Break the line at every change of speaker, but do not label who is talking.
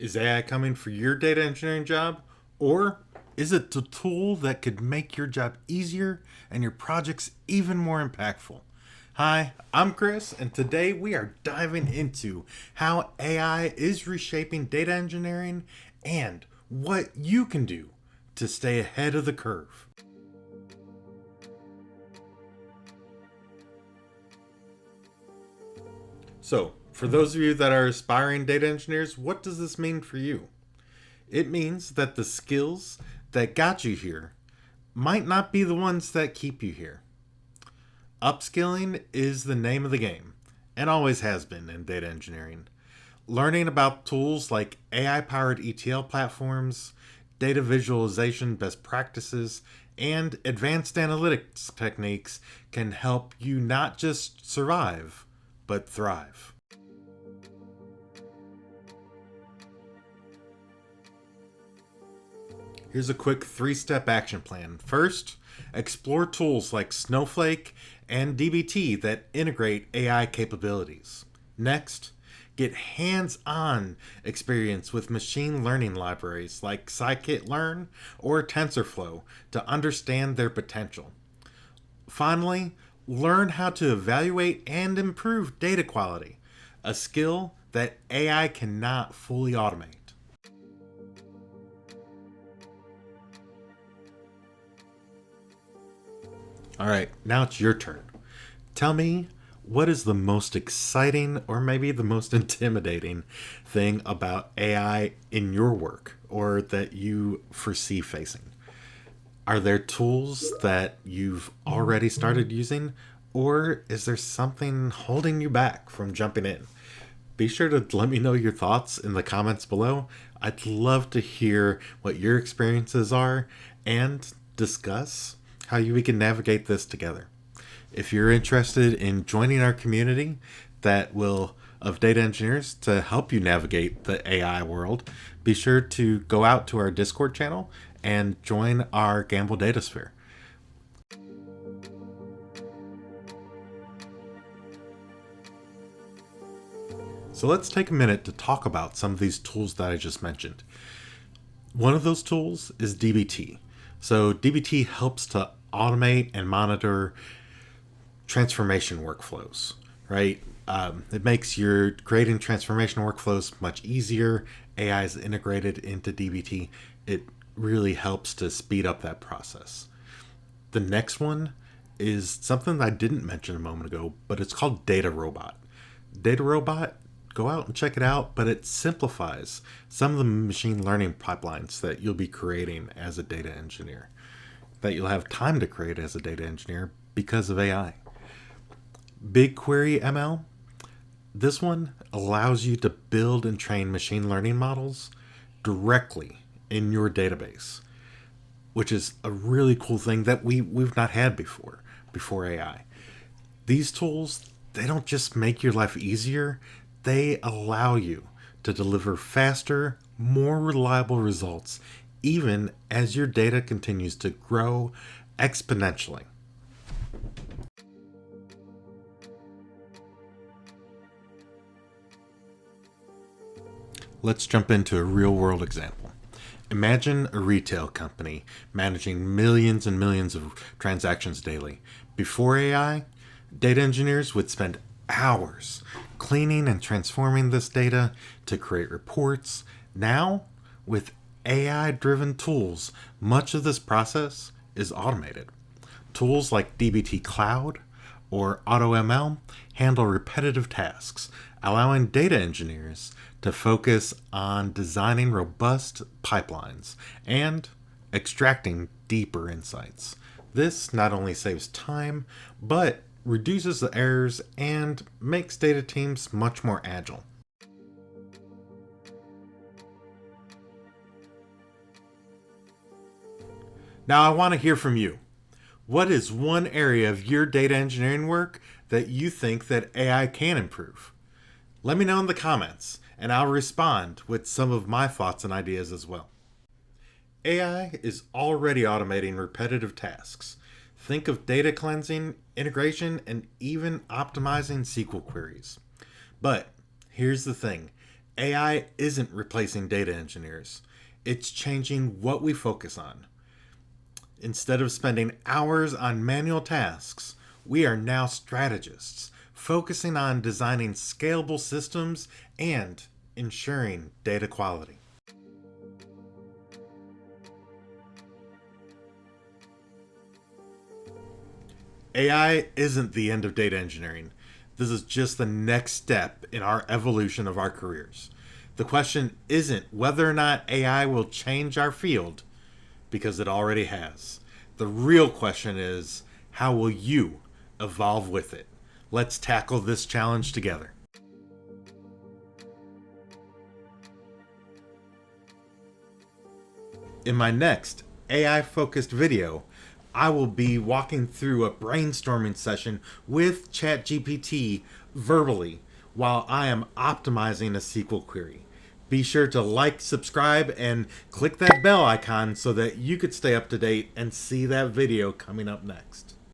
Is AI coming for your data engineering job? Or is it the tool that could make your job easier and your projects even more impactful? Hi, I'm Chris, and today we are diving into how AI is reshaping data engineering and what you can do to stay ahead of the curve. So, for those of you that are aspiring data engineers, what does this mean for you? It means that the skills that got you here might not be the ones that keep you here. Upskilling is the name of the game, and always has been in data engineering. Learning about tools like AI powered ETL platforms, data visualization best practices, and advanced analytics techniques can help you not just survive, but thrive. Here's a quick 3-step action plan. First, explore tools like Snowflake and DBT that integrate AI capabilities. Next, get hands-on experience with machine learning libraries like scikit-learn or TensorFlow to understand their potential. Finally, learn how to evaluate and improve data quality, a skill that AI cannot fully automate. All right, now it's your turn. Tell me, what is the most exciting or maybe the most intimidating thing about AI in your work or that you foresee facing? Are there tools that you've already started using, or is there something holding you back from jumping in? Be sure to let me know your thoughts in the comments below. I'd love to hear what your experiences are and discuss how we can navigate this together. If you're interested in joining our community that will of data engineers to help you navigate the AI world, be sure to go out to our Discord channel and join our Gamble Data Sphere. So let's take a minute to talk about some of these tools that I just mentioned. One of those tools is DBT. So DBT helps to automate and monitor transformation workflows, right? It makes your creating transformation workflows much easier. AI is integrated into DBT. It really helps to speed up that process. The next one is something that I didn't mention a moment ago, but it's called DataRobot. DataRobot, go out and check it out, but it simplifies some of the machine learning pipelines that you'll be creating as a data engineer, that you'll have time to create as a data engineer because of AI. BigQuery ML, this one allows you to build and train machine learning models directly in your database, which is a really cool thing that we've not had before AI. These tools, they don't just make your life easier, they allow you to deliver faster, more reliable results, even as your data continues to grow exponentially. Let's jump into a real world example. Imagine a retail company managing millions and millions of transactions daily. Before AI, data engineers would spend hours cleaning and transforming this data to create reports. Now, with AI driven tools, much of this process is automated. Tools like DBT Cloud or AutoML handle repetitive tasks, allowing data engineers to focus on designing robust pipelines and extracting deeper insights. This not only saves time, but reduces the errors and makes data teams much more agile. Now, I want to hear from you. What is one area of your data engineering work that you think that AI can improve? Let me know in the comments, and I'll respond with some of my thoughts and ideas as well. AI is already automating repetitive tasks. Think of data cleansing, integration, and even optimizing SQL queries. But here's the thing, AI isn't replacing data engineers, it's changing what we focus on. Instead of spending hours on manual tasks, we are now strategists, focusing on designing scalable systems and ensuring data quality. AI isn't the end of data engineering. This is just the next step in our evolution of our careers. The question isn't whether or not AI will change our field, because it already has. The real question is, how will you evolve with it? Let's tackle this challenge together. In my next AI focused video, I will be walking through a brainstorming session with ChatGPT verbally while I am optimizing a SQL query. Be sure to like, subscribe, and click that bell icon so that you could stay up to date and see that video coming up next.